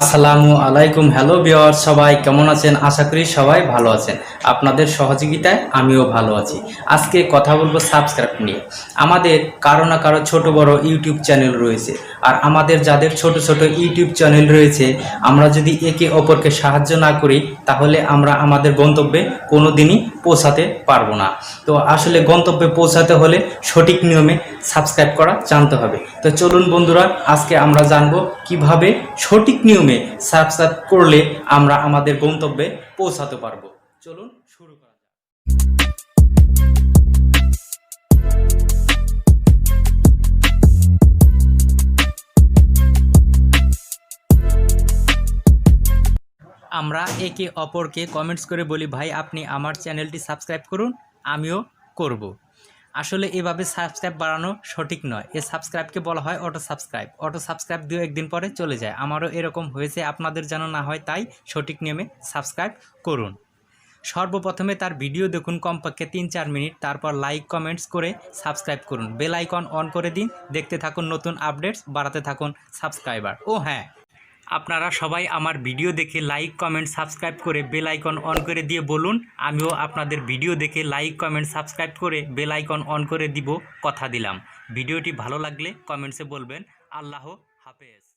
আসসালামু আলাইকুম। Hello viewers, সবাই কেমন আছেন? আশা করি সবাই ভালো আছেন। আপনাদের সহযোগিতায় আমিও ভালো আছি। আজকে কথা বলবো সাবস্ক্রাইব নিয়ে। আমাদের কারো না কারো ছোট বড় ইউটিউব চ্যানেল রয়েছে, আর আমাদের যাদের ছোট ছোট ইউটিউব চ্যানেল রয়েছে, আমরা যদি একে অপরকে সাহায্য না করি তাহলে আমরা আমাদের গন্তব্যে কোনো দিনই পৌঁছাতে পারবো না। তো আসলে গন্তব্যে পৌঁছাতে হলে সঠিক নিয়মে সাবস্ক্রাইব করা জানতে হবে। তো চলুন বন্ধুরা, আজকে আমরা জানবো কিভাবে সঠিক নিয়মে সাবস্ক্রাইব করলে আমরা আমাদের গন্তব্যে পৌঁছাতে পারবো। চলুন শুরু করা যাক। আমরা একে অপরকে কমেন্টস করে বলি, ভাই আপনি আমার চ্যানেলটি সাবস্ক্রাইব করুন, আমিও করব। আসলে এভাবে সাবস্ক্রাইব বাড়ানো সঠিক নয়। এই সাবস্ক্রাইবকে বলা হয় অটো সাবস্ক্রাইব। অটো সাবস্ক্রাইব দিয়ে একদিন পরে চলে যায়। আমারও এরকম হয়েছে, আপনাদের যেন না হয় তাই সঠিক নিয়মে সাবস্ক্রাইব করুন। সর্বপ্রথমে তার ভিডিও দেখুন কমপক্ষে ৩-৪ মিনিট, তারপর লাইক কমেন্টস করে সাবস্ক্রাইব করুন। বেল আইকন অন করে দিন, দেখতে থাকুন নতুন আপডেটস, বাড়াতে থাকুন সাবস্ক্রাইবার। ও হ্যাঁ, আপনারা সবাই আমার ভিডিও দেখে লাইক কমেন্ট সাবস্ক্রাইব করে বেল আইকন অন করে দিয়ে বলুন, আমিও আপনাদের ভিডিও দেখে লাইক কমেন্ট সাবস্ক্রাইব করে বেল আইকন অন করে দিব, কথা দিলাম। ভিডিওটি ভালো লাগলে কমেন্টসে বলবেন। আল্লাহ হাফেজ।